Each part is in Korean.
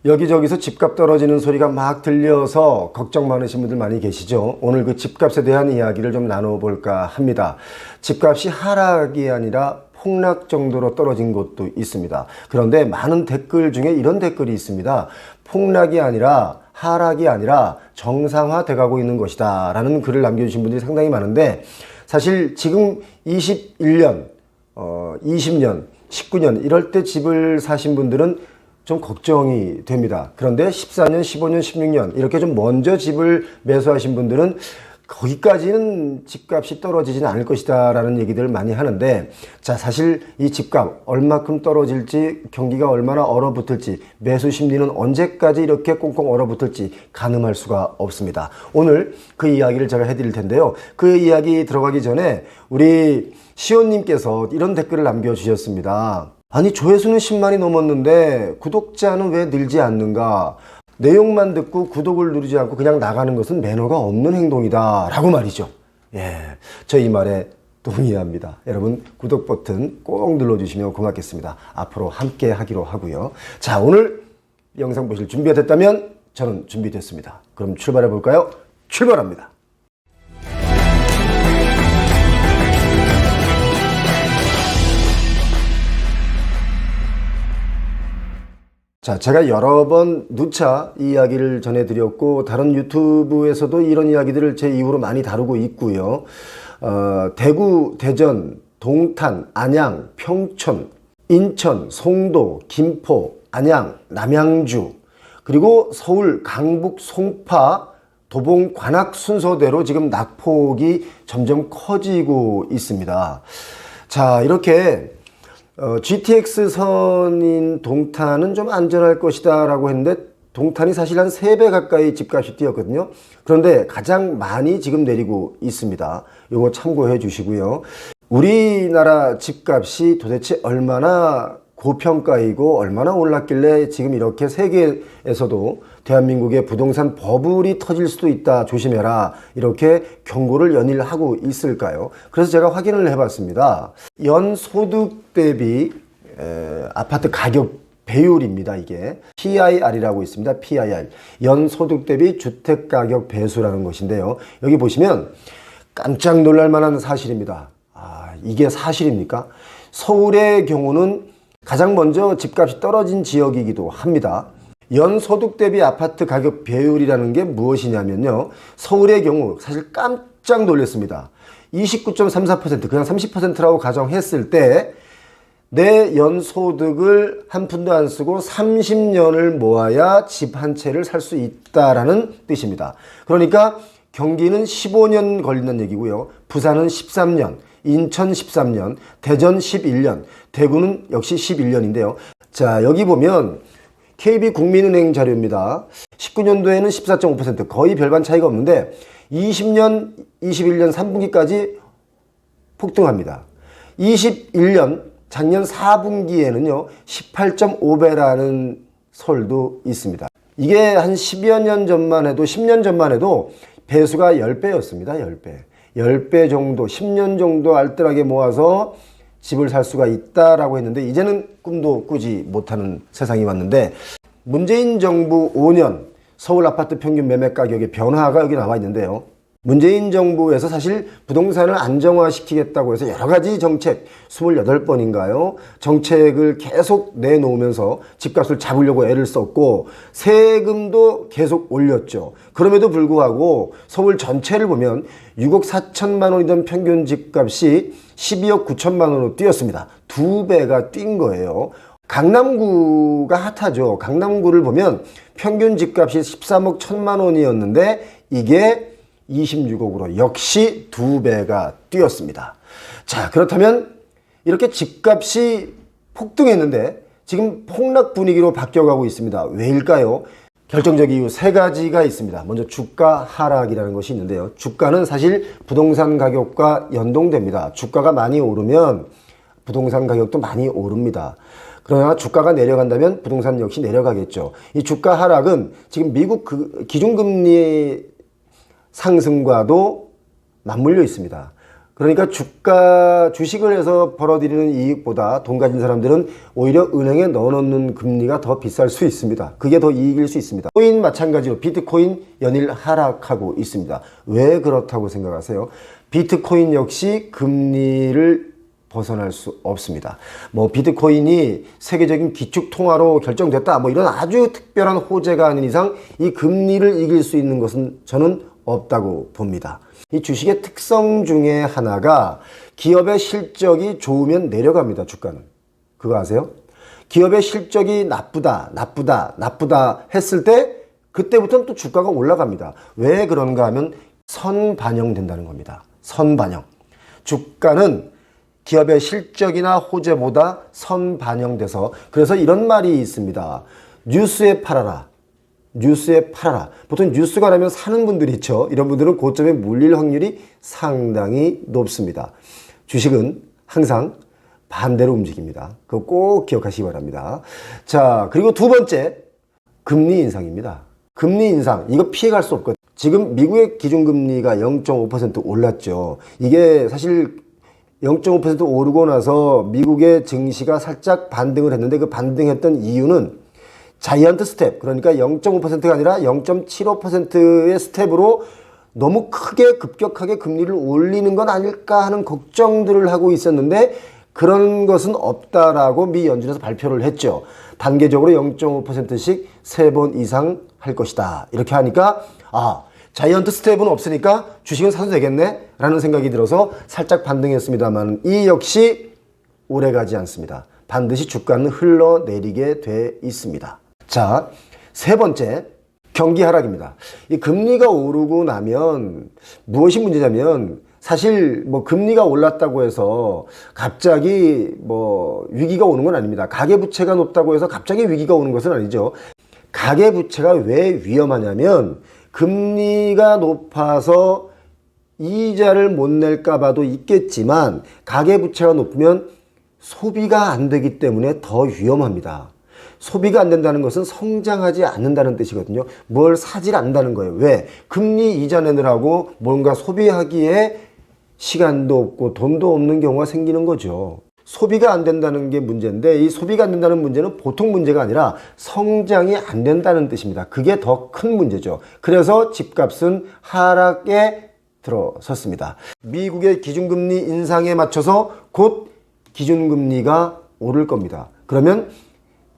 여기저기서 집값 떨어지는 소리가 막 들려서 걱정 많으신 분들 많이 계시죠. 오늘 그 집값에 대한 이야기를 좀 나눠볼까 합니다. 집값이 하락이 아니라 폭락 정도로 떨어진 곳도 있습니다. 그런데 많은 댓글 중에 이런 댓글이 있습니다. 폭락이 아니라 하락이 아니라 정상화돼 가고 있는 것이다 라는 글을 남겨주신 분들이 상당히 많은데, 사실 지금 21년, 20년, 19년 이럴 때 집을 사신 분들은 좀 걱정이 됩니다. 그런데 14년, 15년, 16년 이렇게 좀 먼저 집을 매수하신 분들은 거기까지는 집값이 떨어지지는 않을 것이다 라는 얘기들을 많이 하는데, 자, 사실 이 집값 얼마큼 떨어질지, 경기가 얼마나 얼어붙을지, 매수 심리는 언제까지 이렇게 꽁꽁 얼어붙을지 가늠할 수가 없습니다. 오늘 그 이야기를 제가 해드릴 텐데요. 그 이야기 들어가기 전에 우리 시온님께서 이런 댓글을 남겨주셨습니다. 아니, 조회수는 10만이 넘었는데 구독자는 왜 늘지 않는가? 내용만 듣고 구독을 누르지 않고 그냥 나가는 것은 매너가 없는 행동이다 라고 말이죠. 예, 저 이 말에 동의합니다. 여러분 구독 버튼 꼭 눌러주시면 고맙겠습니다. 앞으로 함께 하기로 하고요. 자, 오늘 영상 보실 준비가 됐다면 저는 준비됐습니다. 그럼 출발해 볼까요? 출발합니다. 자, 제가 여러 번 누차 이 이야기를 전해드렸고, 다른 유튜브에서도 이런 이야기들을 제 이후로 많이 다루고 있고요. 대구, 대전, 동탄, 안양, 평촌, 인천, 송도, 김포, 안양, 남양주, 그리고 서울, 강북, 송파, 도봉, 관악 순서대로 지금 낙폭이 점점 커지고 있습니다. 자, 이렇게 GTX 선인 동탄은 좀 안전할 것이다 라고 했는데, 동탄이 사실 한 3배 가까이 집값이 뛰었거든요. 그런데 가장 많이 지금 내리고 있습니다. 이거 참고해 주시고요. 우리나라 집값이 도대체 얼마나 고평가이고 얼마나 올랐길래 지금 이렇게 세계에서도 대한민국의 부동산 버블이 터질 수도 있다, 조심해라, 이렇게 경고를 연일 하고 있을까요? 그래서 제가 확인을 해봤습니다. 연소득 대비 아파트 가격 배율입니다. 이게 PIR이라고 있습니다. PIR, 연소득 대비 주택가격 배수라는 것인데요. 여기 보시면 깜짝 놀랄 만한 사실입니다. 이게 사실입니까? 서울의 경우는 가장 먼저 집값이 떨어진 지역이기도 합니다. 연소득 대비 아파트 가격 배율이라는 게 무엇이냐면요, 서울의 경우 사실 깜짝 놀랐습니다. 29.34%, 그냥 30%라고 가정했을 때 내 연소득을 한 푼도 안 쓰고 30년을 모아야 집 한 채를 살 수 있다라는 뜻입니다. 그러니까 경기는 15년 걸린다는 얘기고요. 부산은 13년, 인천 13년, 대전 11년, 대구는 역시 11년인데요. 자, 여기 보면 KB국민은행 자료입니다. 19년도에는 14.5%, 거의 별반 차이가 없는데 20년, 21년 3분기까지 폭등합니다. 21년 작년 4분기에는요 18.5배라는 설도 있습니다. 이게 한 10여 년 전만 해도, 10년 전만 해도 배수가 10배였습니다. 10배. 10배 정도, 10년 정도 알뜰하게 모아서 집을 살 수가 있다라고 했는데, 이제는 꿈도 꾸지 못하는 세상이 왔는데, 문재인 정부 5년 서울 아파트 평균 매매 가격의 변화가 여기 나와 있는데요. 문재인 정부에서 사실 부동산을 안정화시키겠다고 해서 여러 가지 정책, 28번인가요? 정책을 계속 내놓으면서 집값을 잡으려고 애를 썼고, 세금도 계속 올렸죠. 그럼에도 불구하고 서울 전체를 보면 6억 4천만 원이던 평균 집값이 12억 9천만 원으로 뛰었습니다. 2배가 뛴 거예요. 강남구가 핫하죠. 강남구를 보면 평균 집값이 13억 1천만 원이었는데 이게 26억으로 역시 2배가 뛰었습니다. 자, 그렇다면 이렇게 집값이 폭등했는데 지금 폭락 분위기로 바뀌어가고 있습니다. 왜일까요? 결정적 이유 3가지가 있습니다. 먼저 주가 하락이라는 것이 있는데요. 주가는 사실 부동산 가격과 연동됩니다. 주가가 많이 오르면 부동산 가격도 많이 오릅니다. 그러나 주가가 내려간다면 부동산 역시 내려가겠죠. 이 주가 하락은 지금 미국 기준금리 상승과도 맞물려 있습니다. 그러니까 주식을 해서 벌어들이는 이익보다 돈 가진 사람들은 오히려 은행에 넣어놓는 금리가 더 비쌀 수 있습니다. 그게 더 이익일 수 있습니다. 코인 마찬가지로 비트코인 연일 하락하고 있습니다. 왜 그렇다고 생각하세요? 비트코인 역시 금리를 벗어날 수 없습니다. 뭐 비트코인이 세계적인 기축 통화로 결정됐다, 뭐 이런 아주 특별한 호재가 아닌 이상 이 금리를 이길 수 있는 것은 저는 없다고 봅니다. 이 주식의 특성 중에 하나가 기업의 실적이 좋으면 내려갑니다. 주가는. 그거 아세요? 기업의 실적이 나쁘다 했을 때 그때부터는 또 주가가 올라갑니다. 왜 그런가 하면 선반영된다는 겁니다. 선반영. 주가는 기업의 실적이나 호재보다 선반영돼서, 그래서 이런 말이 있습니다. 뉴스에 팔아라. 뉴스에 팔아라. 보통 뉴스가 나면 사는 분들이 있죠. 이런 분들은 고점에 몰릴 확률이 상당히 높습니다. 주식은 항상 반대로 움직입니다. 그거 꼭 기억하시기 바랍니다. 자, 그리고 두 번째, 금리 인상입니다. 금리 인상, 이거 피해갈 수 없거든요. 지금 미국의 기준금리가 0.5% 올랐죠. 이게 사실 0.5% 오르고 나서 미국의 증시가 살짝 반등을 했는데, 그 반등했던 이유는 자이언트 스텝, 그러니까 0.5%가 아니라 0.75%의 스텝으로 너무 크게 급격하게 금리를 올리는 건 아닐까 하는 걱정들을 하고 있었는데, 그런 것은 없다라고 미 연준에서 발표를 했죠. 단계적으로 0.5%씩 3번 이상 할 것이다. 이렇게 하니까 자이언트 스텝은 없으니까 주식은 사도 되겠네 라는 생각이 들어서 살짝 반등했습니다만, 이 역시 오래가지 않습니다. 반드시 주가는 흘러내리게 돼 있습니다. 자, 세 번째, 경기 하락입니다. 이 금리가 오르고 나면 무엇이 문제냐면, 사실 뭐 금리가 올랐다고 해서 갑자기 뭐 위기가 오는 건 아닙니다. 가계부채가 높다고 해서 갑자기 위기가 오는 것은 아니죠. 가계부채가 왜 위험하냐면, 금리가 높아서 이자를 못 낼까 봐도 있겠지만 가계부채가 높으면 소비가 안 되기 때문에 더 위험합니다. 소비가 안 된다는 것은 성장하지 않는다는 뜻이거든요. 뭘 사질 않는다는 거예요. 왜? 금리 이자 내느라고 뭔가 소비하기에 시간도 없고 돈도 없는 경우가 생기는 거죠. 소비가 안 된다는 게 문제인데, 이 소비가 안 된다는 문제는 보통 문제가 아니라 성장이 안 된다는 뜻입니다. 그게 더 큰 문제죠. 그래서 집값은 하락에 들어섰습니다. 미국의 기준금리 인상에 맞춰서 곧 기준금리가 오를 겁니다. 그러면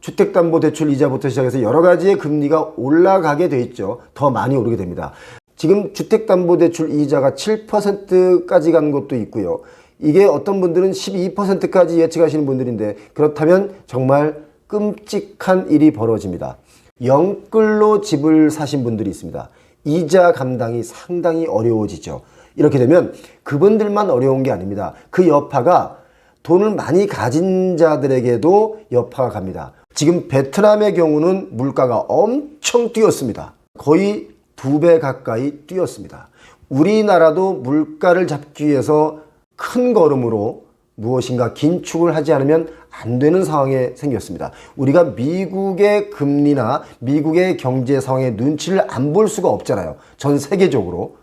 주택담보대출 이자부터 시작해서 여러 가지의 금리가 올라가게 돼 있죠. 더 많이 오르게 됩니다. 지금 주택담보대출 이자가 7%까지 간 것도 있고요. 이게 어떤 분들은 12%까지 예측하시는 분들인데, 그렇다면 정말 끔찍한 일이 벌어집니다. 영끌로 집을 사신 분들이 있습니다. 이자 감당이 상당히 어려워지죠. 이렇게 되면 그분들만 어려운 게 아닙니다. 그 여파가 돈을 많이 가진 자들에게도 여파가 갑니다. 지금 베트남의 경우는 물가가 엄청 뛰었습니다. 거의 2배 가까이 뛰었습니다. 우리나라도 물가를 잡기 위해서 큰 걸음으로 무엇인가 긴축을 하지 않으면 안 되는 상황에 생겼습니다. 우리가 미국의 금리나 미국의 경제 상황의 눈치를 안 볼 수가 없잖아요. 전 세계적으로.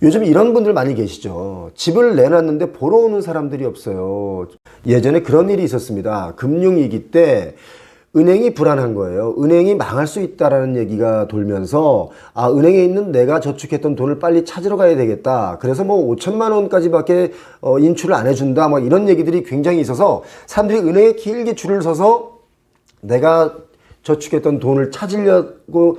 요즘 이런 분들 많이 계시죠. 집을 내놨는데 보러 오는 사람들이 없어요. 예전에 그런 일이 있었습니다. 금융위기 때 은행이 불안한 거예요. 은행이 망할 수 있다라는 얘기가 돌면서, 은행에 있는 내가 저축했던 돈을 빨리 찾으러 가야 되겠다. 그래서 뭐 5천만 원까지밖에 인출을 안 해준다. 뭐 이런 얘기들이 굉장히 있어서 사람들이 은행에 길게 줄을 서서 내가 저축했던 돈을 찾으려고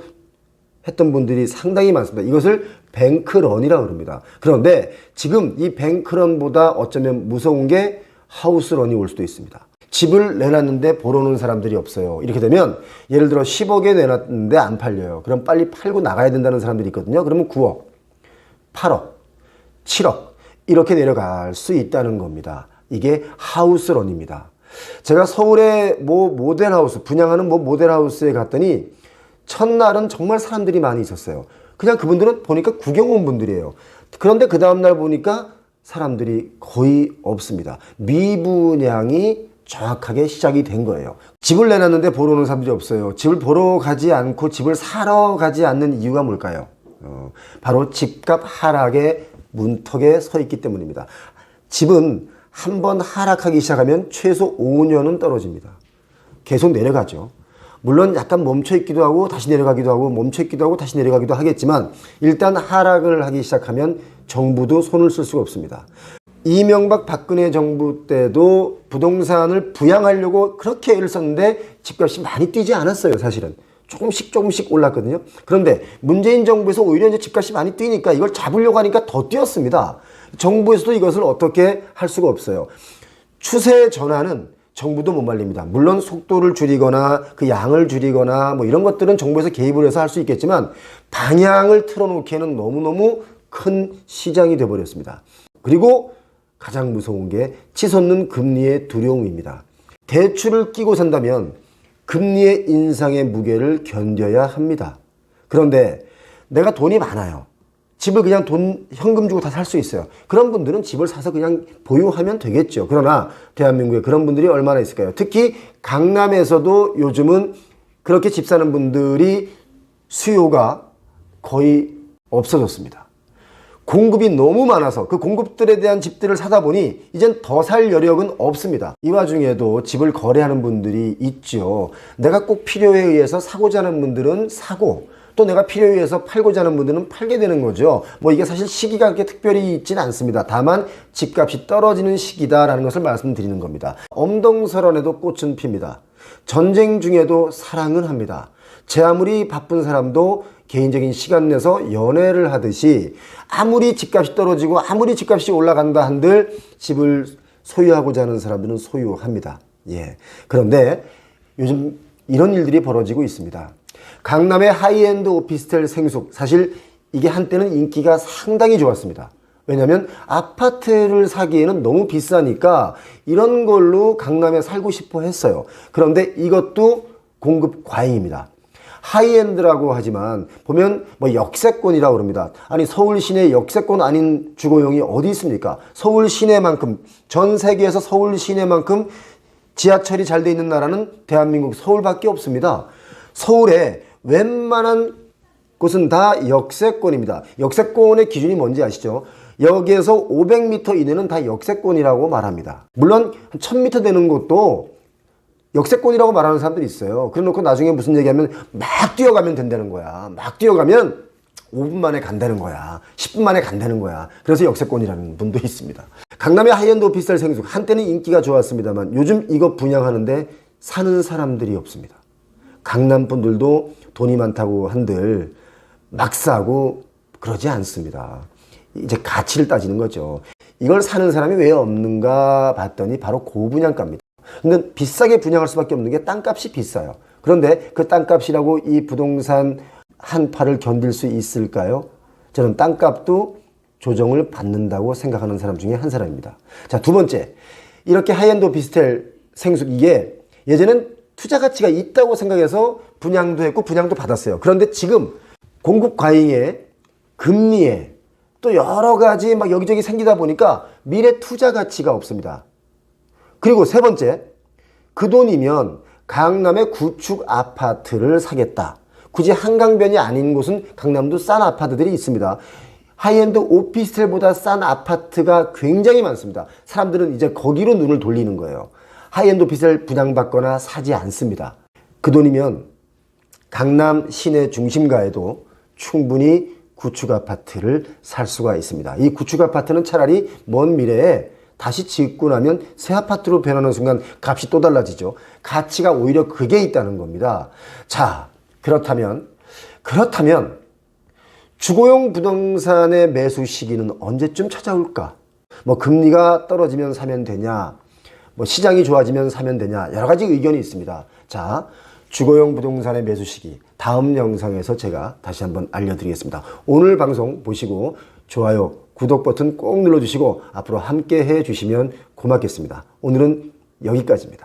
했던 분들이 상당히 많습니다. 이것을 뱅크런이라고 그럽니다. 그런데 지금 이 뱅크런보다 어쩌면 무서운 게 하우스런이 올 수도 있습니다. 집을 내놨는데 보러 오는 사람들이 없어요. 이렇게 되면 예를 들어 10억에 내놨는데 안 팔려요. 그럼 빨리 팔고 나가야 된다는 사람들이 있거든요. 그러면 9억, 8억, 7억 이렇게 내려갈 수 있다는 겁니다. 이게 하우스런입니다. 제가 서울의 모델하우스, 분양하는 모델하우스에 갔더니 첫날은 정말 사람들이 많이 있었어요. 그냥 그분들은 보니까 구경 온 분들이에요. 그런데 그 다음날 보니까 사람들이 거의 없습니다. 미분양이 정확하게 시작이 된 거예요. 집을 내놨는데 보러 오는 사람들이 없어요. 집을 보러 가지 않고 집을 사러 가지 않는 이유가 뭘까요? 바로 집값 하락의 문턱에 서 있기 때문입니다. 집은 한번 하락하기 시작하면 최소 5년은 떨어집니다. 계속 내려가죠. 물론 약간 멈춰있기도 하고 다시 내려가기도 하고 멈춰있기도 하고 다시 내려가기도 하겠지만 일단 하락을 하기 시작하면 정부도 손을 쓸 수가 없습니다. 이명박 박근혜 정부 때도 부동산을 부양하려고 그렇게 애를 썼는데 집값이 많이 뛰지 않았어요. 사실은 조금씩 올랐거든요. 그런데 문재인 정부에서 오히려 이제 집값이 많이 뛰니까 이걸 잡으려고 하니까 더 뛰었습니다. 정부에서도 이것을 어떻게 할 수가 없어요. 추세 전환은 정부도 못 말립니다. 물론 속도를 줄이거나 그 양을 줄이거나 뭐 이런 것들은 정부에서 개입을 해서 할 수 있겠지만 방향을 틀어놓기에는 너무너무 큰 시장이 되어버렸습니다. 그리고 가장 무서운 게 치솟는 금리의 두려움입니다. 대출을 끼고 산다면 금리의 인상의 무게를 견뎌야 합니다. 그런데 내가 돈이 많아요. 집을 그냥 현금 주고 다 살 수 있어요. 그런 분들은 집을 사서 그냥 보유하면 되겠죠. 그러나 대한민국에 그런 분들이 얼마나 있을까요? 특히 강남에서도 요즘은 그렇게 집 사는 분들이 수요가 거의 없어졌습니다. 공급이 너무 많아서 그 공급들에 대한 집들을 사다 보니 이젠 더 살 여력은 없습니다. 이 와중에도 집을 거래하는 분들이 있죠. 내가 꼭 필요에 의해서 사고자 하는 분들은 사고 또 내가 필요에 의해서 팔고자 하는 분들은 팔게 되는 거죠. 뭐 이게 사실 시기가 그렇게 특별히 있지는 않습니다. 다만 집값이 떨어지는 시기다라는 것을 말씀드리는 겁니다. 엄동설원에도 꽃은 핍니다. 전쟁 중에도 사랑은 합니다. 제 아무리 바쁜 사람도 개인적인 시간 내서 연애를 하듯이 아무리 집값이 떨어지고 아무리 집값이 올라간다 한들 집을 소유하고자 하는 사람들은 소유합니다. 예. 그런데 요즘 이런 일들이 벌어지고 있습니다. 강남의 하이엔드 오피스텔 생숙, 사실 이게 한때는 인기가 상당히 좋았습니다. 왜냐하면 아파트를 사기에는 너무 비싸니까 이런 걸로 강남에 살고 싶어 했어요. 그런데 이것도 공급 과잉입니다. 하이엔드라고 하지만 보면 뭐 역세권이라고 그럽니다. 아니 서울 시내 역세권 아닌 주거용이 어디 있습니까? 서울 시내만큼, 전 세계에서 서울 시내만큼 지하철이 잘 돼 있는 나라는 대한민국 서울밖에 없습니다. 서울에 웬만한 곳은 다 역세권입니다. 역세권의 기준이 뭔지 아시죠? 여기에서 500m 이내는 다 역세권이라고 말합니다. 물론 1000m 되는 곳도 역세권이라고 말하는 사람들이 있어요. 그래 놓고 나중에 무슨 얘기하면 막 뛰어가면 된다는 거야. 막 뛰어가면 5분 만에 간다는 거야. 10분 만에 간다는 거야. 그래서 역세권이라는 분도 있습니다. 강남의 하이엔드 오피스텔 생숙, 한때는 인기가 좋았습니다만 요즘 이거 분양하는데 사는 사람들이 없습니다. 강남 분들도 돈이 많다고 한들 막 사고 그러지 않습니다. 이제 가치를 따지는 거죠. 이걸 사는 사람이 왜 없는가 봤더니 바로 고분양가입니다. 근데 비싸게 분양할 수밖에 없는 게 땅값이 비싸요. 그런데 그 땅값이라고 이 부동산 한파를 견딜 수 있을까요? 저는 땅값도 조정을 받는다고 생각하는 사람 중에 한 사람입니다. 자, 두 번째, 이렇게 하이엔드 오피스텔 생숙, 이게 예전엔 투자 가치가 있다고 생각해서 분양도 했고 분양도 받았어요. 그런데 지금 공급 과잉에 금리에 또 여러 가지 막 여기저기 생기다 보니까 미래 투자 가치가 없습니다. 그리고 세 번째, 그 돈이면 강남의 구축 아파트를 사겠다. 굳이 한강변이 아닌 곳은 강남도 싼 아파트들이 있습니다. 하이엔드 오피스텔보다 싼 아파트가 굉장히 많습니다. 사람들은 이제 거기로 눈을 돌리는 거예요. 하이엔드 오피스텔 분양받거나 사지 않습니다. 그 돈이면 강남 시내 중심가에도 충분히 구축 아파트를 살 수가 있습니다. 이 구축 아파트는 차라리 먼 미래에 다시 짓고 나면 새 아파트로 변하는 순간 값이 또 달라지죠. 가치가 오히려 그게 있다는 겁니다. 자, 그렇다면 주거용 부동산의 매수 시기는 언제쯤 찾아올까? 뭐 금리가 떨어지면 사면 되냐? 뭐 시장이 좋아지면 사면 되냐? 여러 가지 의견이 있습니다. 자, 주거용 부동산의 매수 시기 다음 영상에서 제가 다시 한번 알려드리겠습니다. 오늘 방송 보시고 좋아요, 구독 버튼 꼭 눌러주시고 앞으로 함께 해주시면 고맙겠습니다. 오늘은 여기까지입니다.